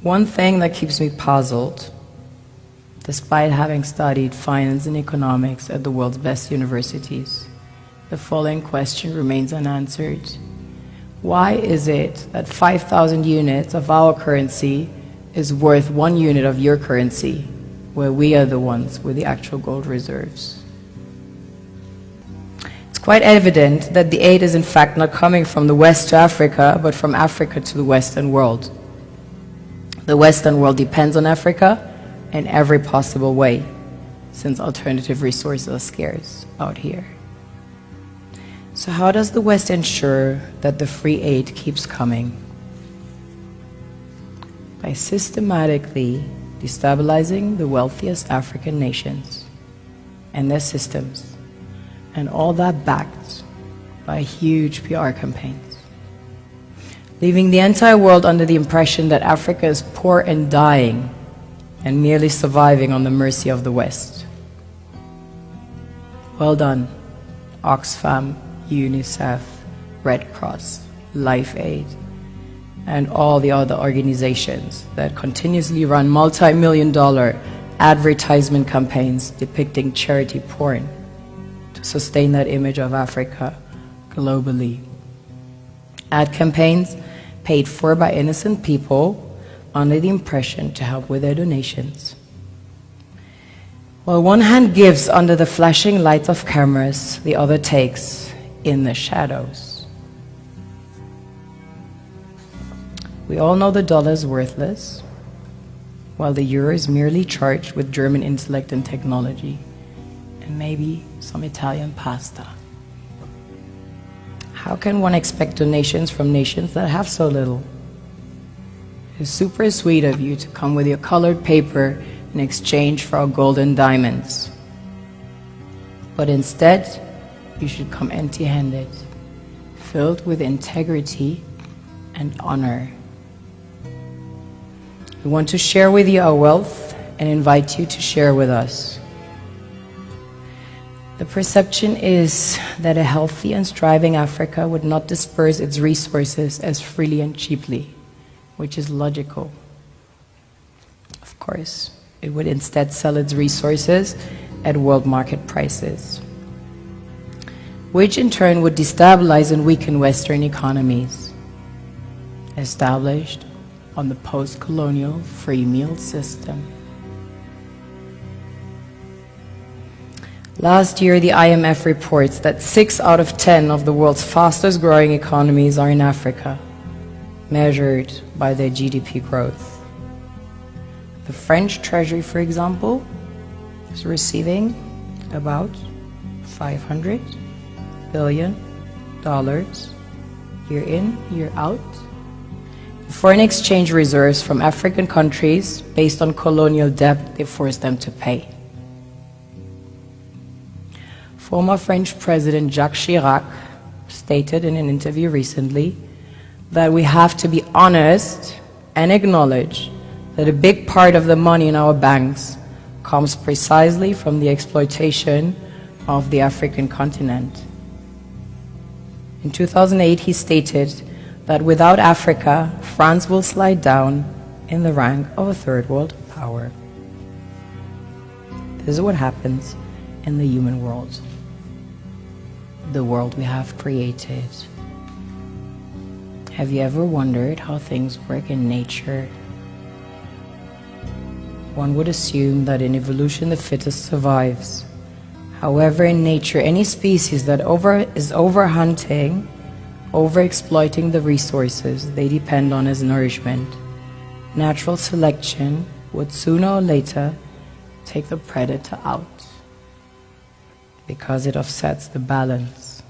One thing that keeps me puzzled, despite having studied finance and economics at the world's best universities, the following question remains unanswered. Why is it that 5,000 units of our currency is worth 1 unit of your currency, where we are the ones with the actual gold reserves? It's quite evident that the aid is in fact not coming from the West to Africa, but from Africa to the Western world. The Western world depends on Africa in every possible way, since alternative resources are scarce out here. So how does the West ensure that the free aid keeps coming? By systematically destabilizing the wealthiest African nations and their systems, and all that backed by huge PR campaigns, leaving the entire world under the impression that Africa is poor and dying and merely surviving on the mercy of the West. Well done, Oxfam, UNICEF, Red Cross, Life Aid, and all the other organizations that continuously run multi-million-dollar advertisement campaigns depicting charity porn to sustain that image of Africa globally. Ad campaigns paid for by innocent people under the impression to help with their donations. While one hand gives under the flashing lights of cameras, the other takes in the shadows. We all know the dollar is worthless, while the euro is merely charged with German intellect and technology, and maybe some Italian pasta. How can one expect donations from nations that have so little? It's super sweet of you to come with your colored paper in exchange for our gold and diamonds. But instead, you should come empty-handed, filled with integrity and honor. We want to share with you our wealth and invite you to share with us. The perception is that a healthy and striving Africa would not disperse its resources as freely and cheaply, which is logical. Of course, it would instead sell its resources at world market prices, which in turn would destabilize and weaken Western economies, established on the post-colonial free meal system. Last year, the IMF reports that 6 out of 10 of the world's fastest growing economies are in Africa, measured by their GDP growth. The French Treasury, for example, is receiving about $500 billion year in, year out. Foreign exchange reserves from African countries based on colonial debt they forced them to pay. Former French President Jacques Chirac stated in an interview recently that we have to be honest and acknowledge that a big part of the money in our banks comes precisely from the exploitation of the African continent. In 2008, he stated that without Africa, France will slide down in the rank of a third world power. This is what happens in the human world, the world we have created. Have you ever wondered how things work in nature? One would assume that in evolution the fittest survives. However, in nature, any species that is overhunting, overexploiting the resources they depend on as nourishment, natural selection would sooner or later take the predator out, because it offsets the balance.